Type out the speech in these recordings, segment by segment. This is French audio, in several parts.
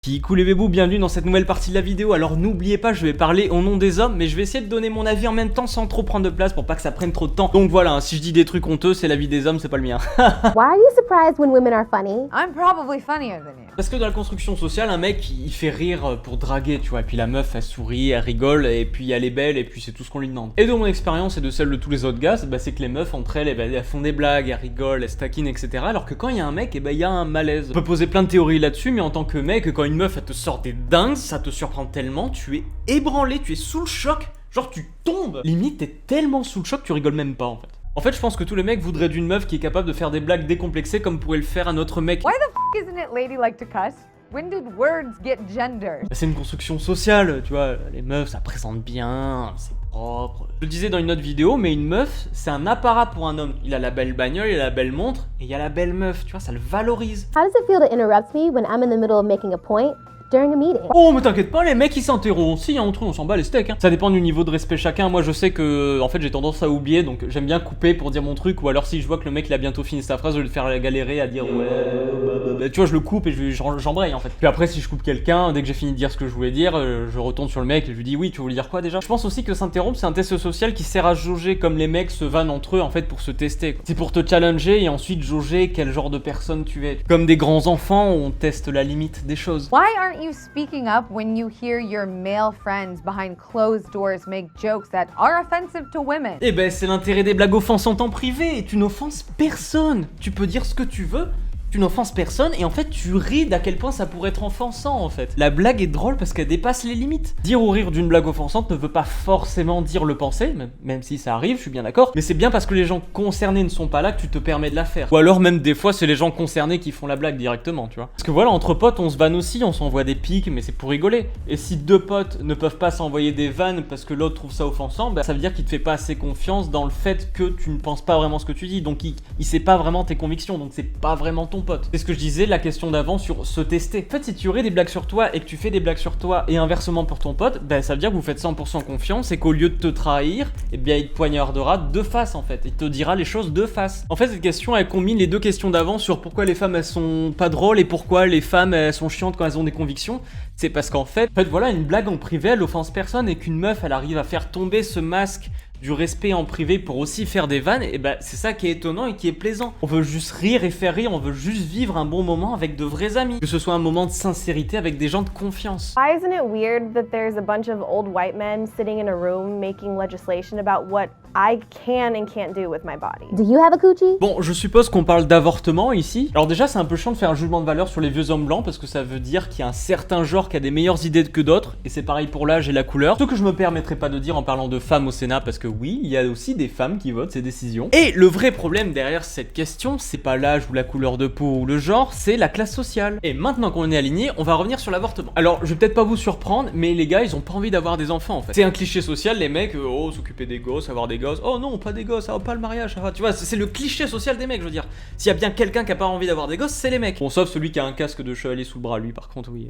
Coucou les bébous, bienvenue dans cette nouvelle partie de la vidéo. Alors n'oubliez pas, je vais parler au nom des hommes, mais je vais essayer de donner mon avis en même temps sans trop prendre de place pour pas que ça prenne trop de temps. Donc voilà, si je dis des trucs honteux, c'est l'avis des hommes, c'est pas le mien. Why are you surprised when women are funny? I'm probably funnier than you. Parce que dans la construction sociale, un mec il fait rire pour draguer, tu vois, et puis la meuf elle sourit, elle rigole, et puis elle est belle, et puis c'est tout ce qu'on lui demande. Et de mon expérience et de celle de tous les autres gars, c'est que les meufs entre elles, elles font des blagues, elles rigolent, elles se taquinent, etc. Alors que quand il y a un mec, il y a un malaise. On peut poser plein de théories là-dessus, mais en tant que mec, quand une meuf elle te sort des dingues, ça te surprend tellement, tu es ébranlé, tu es sous le choc, genre tu tombes. Limite, t'es tellement sous le choc, tu rigoles même pas en fait. En fait, je pense que tous les mecs voudraient d'une meuf qui est capable de faire des blagues décomplexées comme pourrait le faire un autre mec. Why the f isn't it ladylike to cuss? When did words get gendered? C'est une construction sociale, tu vois, les meufs ça présente bien, c'est propre. Je le disais dans une autre vidéo, mais une meuf, c'est un apparat pour un homme. Il a la belle bagnole, il a la belle montre, et il y a la belle meuf, tu vois, ça le valorise. How does it feel to interrupt me when I'm in the middle of making a point during a meeting? Oh mais t'inquiète pas, les mecs ils s'interrompent, si entre eux on s'en bat les steaks hein. Ça dépend du niveau de respect chacun, moi je sais que en fait j'ai tendance à oublier, donc j'aime bien couper pour dire mon truc, ou alors si je vois que le mec il a bientôt fini sa phrase, je vais le faire galérer à dire ouais, tu vois je le coupe et j'embraye en fait. Puis après si je coupe quelqu'un, dès que j'ai fini de dire ce que je voulais dire, je retourne sur le mec et je lui dis oui tu voulais dire quoi déjà. Je pense aussi que s'interrompre c'est un test social qui sert à jauger comme les mecs se vannent entre eux en fait pour se tester quoi. C'est pour te challenger et ensuite jauger quel genre de personne tu es. Comme des grands enfants on teste la limite des choses. Why aren't you speaking up when you hear your male friends behind closed doors make jokes that are offensive to women? Eh ben c'est l'intérêt des blagues offensantes en privé, et tu n'offenses personne. Tu peux dire ce que tu veux, tu n'offenses personne, et en fait tu ris d'à quel point ça pourrait être offensant en fait. La blague est drôle parce qu'elle dépasse les limites. Dire ou rire d'une blague offensante ne veut pas forcément dire le penser, même si ça arrive, je suis bien d'accord, mais c'est bien parce que les gens concernés ne sont pas là que tu te permets de la faire. Ou alors même des fois c'est les gens concernés qui font la blague directement, tu vois. Parce que voilà, entre potes on se vanne aussi, on s'envoie des pics, mais c'est pour rigoler. Et si deux potes ne peuvent pas s'envoyer des vannes parce que l'autre trouve ça offensant, bah ça veut dire qu'il te fait pas assez confiance dans le fait que tu ne penses pas vraiment ce que tu dis, donc il sait pas vraiment tes convictions, donc c'est pas vraiment ton pote. C'est ce que je disais, la question d'avant sur se tester. En fait, si tu aurais des blagues sur toi et que tu fais des blagues sur toi et inversement pour ton pote, bah ça veut dire que vous faites 100% confiance et qu'au lieu de te trahir, eh bien il te poignardera de face en fait. Il te dira les choses de face. En fait, cette question elle combine les deux questions d'avant sur pourquoi les femmes elles sont pas drôles et pourquoi les femmes elles sont chiantes quand elles ont des convictions. C'est parce qu'en fait, voilà, une blague en privé elle offense personne, et qu'une meuf elle arrive à faire tomber ce masque du respect en privé pour aussi faire des vannes, et bah c'est ça qui est étonnant et qui est plaisant. On veut juste rire et faire rire, on veut juste vivre un bon moment avec de vrais amis. Que ce soit un moment de sincérité avec des gens de confiance. Why isn't it weird that there's a bunch of old white men sitting in a room making legislation about what I can and can't do with my body? Do you have a coochie? Bon, je suppose qu'on parle d'avortement ici. Alors déjà, c'est un peu chiant de faire un jugement de valeur sur les vieux hommes blancs parce que ça veut dire qu'il y a un certain genre qui a des meilleures idées que d'autres, et c'est pareil pour l'âge et la couleur. Ce que je me permettrai pas de dire en parlant de femmes au Sénat, parce que oui, il y a aussi des femmes qui votent ces décisions. Et le vrai problème derrière cette question, c'est pas l'âge ou la couleur de peau ou le genre, c'est la classe sociale. Et maintenant qu'on est aligné, on va revenir sur l'avortement. Alors, je vais peut-être pas vous surprendre, mais les gars, ils ont pas envie d'avoir des enfants en fait. C'est un cliché social, les mecs, oh, s'occuper des gosses, avoir des gosses, oh non, pas des gosses, oh, pas le mariage, ça va. Tu vois, c'est le cliché social des mecs, je veux dire. S'il y a bien quelqu'un qui a pas envie d'avoir des gosses, c'est les mecs. Bon, sauf celui qui a un casque de chevalier sous le bras, lui, par contre, oui.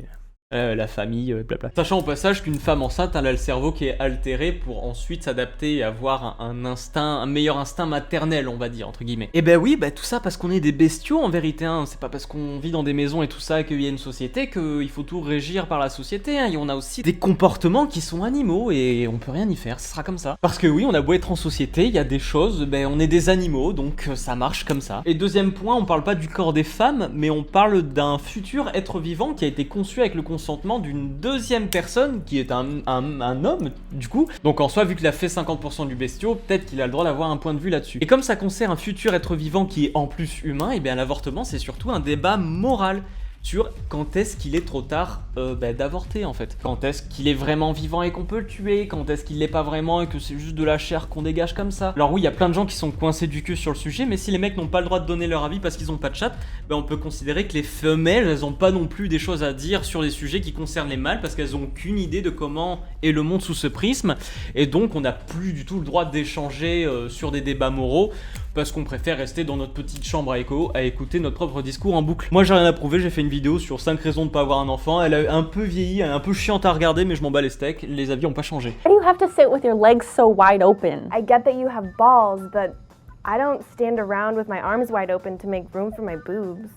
La famille, blabla. Sachant au passage qu'une femme enceinte, elle a le cerveau qui est altéré pour ensuite s'adapter et avoir un instinct, un meilleur instinct maternel, on va dire, entre guillemets. Et ben oui, tout ça parce qu'on est des bestiaux en vérité, hein. C'est pas parce qu'on vit dans des maisons et tout ça et qu'il y a une société qu'il faut tout régir par la société, hein. Et on a aussi des comportements qui sont animaux et on peut rien y faire, ce sera comme ça. Parce que oui, on a beau être en société, il y a des choses, on est des animaux, donc ça marche comme ça. Et deuxième point, on parle pas du corps des femmes, mais on parle d'un futur être vivant qui a été conçu avec le consentement d'une deuxième personne qui est un homme du coup. Donc en soi, vu qu'il a fait 50% du bestiau, peut-être qu'il a le droit d'avoir un point de vue là-dessus. Et comme ça concerne un futur être vivant qui est en plus humain, et bien l'avortement c'est surtout un débat moral sur quand est-ce qu'il est trop tard d'avorter en fait. Quand est-ce qu'il est vraiment vivant et qu'on peut le tuer, quand est-ce qu'il l'est pas vraiment et que c'est juste de la chair qu'on dégage comme ça. Alors oui, il y a plein de gens qui sont coincés du cul sur le sujet, mais si les mecs n'ont pas le droit de donner leur avis parce qu'ils ont pas de chat, on peut considérer que les femelles, elles ont pas non plus des choses à dire sur des sujets qui concernent les mâles parce qu'elles ont aucune idée de comment est le monde sous ce prisme, et donc on n'a plus du tout le droit d'échanger sur des débats moraux parce qu'on préfère rester dans notre petite chambre à écouter notre propre discours en boucle. Moi j'ai rien à prouver, j'ai fait une vidéo sur 5 raisons de pas avoir un enfant, elle a un peu vieilli, elle est un peu chiante à regarder, mais je m'en bats les steaks, les avis ont pas changé. Why do you have to sit with your legs so wide open? I get that you have balls, but I don't stand around with my arms wide open to make room for my boobs.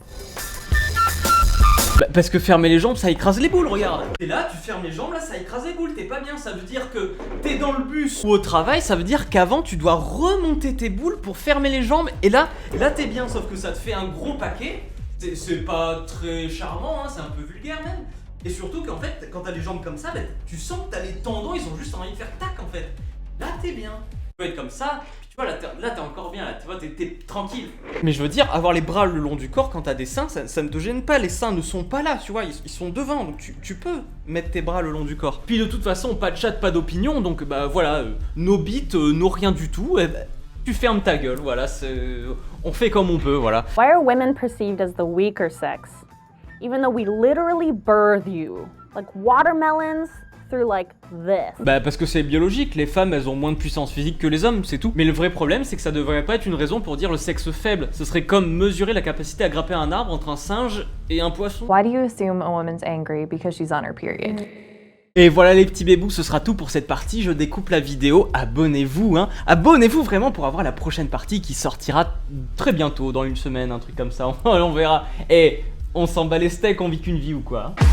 Bah, parce que fermer les jambes, ça écrase les boules, regarde. T'es là, tu fermes les jambes, là, ça écrase les boules, t'es pas bien. Ça veut dire que t'es dans le bus ou au travail, ça veut dire qu'avant, tu dois remonter tes boules pour fermer les jambes. Et là t'es bien, sauf que ça te fait un gros paquet. C'est pas très charmant, hein, c'est un peu vulgaire même. Et surtout qu'en fait, quand t'as les jambes comme ça, bah, tu sens que t'as les tendons, ils ont juste envie de faire tac en fait. Là, t'es bien. Tu peux être comme ça, puis tu vois, là, t'es encore bien, là, tu vois, t'es tranquille. Mais je veux dire, avoir les bras le long du corps quand t'as des seins, ça ne te gêne pas. Les seins ne sont pas là, tu vois, ils sont devant, donc tu peux mettre tes bras le long du corps. Puis de toute façon, pas de chat, pas d'opinion, donc bah voilà, nos bites, nos rien du tout, et bah, tu fermes ta gueule, voilà, on fait comme on peut, voilà. Why are women perceived as the weaker sex, even though we literally birth you, like watermelons through like this? Bah parce que c'est biologique, les femmes elles ont moins de puissance physique que les hommes, c'est tout. Mais le vrai problème c'est que ça devrait pas être une raison pour dire le sexe faible. Ce serait comme mesurer la capacité à grimper un arbre entre un singe et un poisson. Why do you assume a woman's angry because she's on her period? Et voilà les petits bébous, ce sera tout pour cette partie, je découpe la vidéo, abonnez-vous hein, abonnez-vous vraiment pour avoir la prochaine partie qui sortira très bientôt, dans une semaine, un truc comme ça, on verra. Et on s'en bat les steaks, on vit qu'une vie ou quoi hein.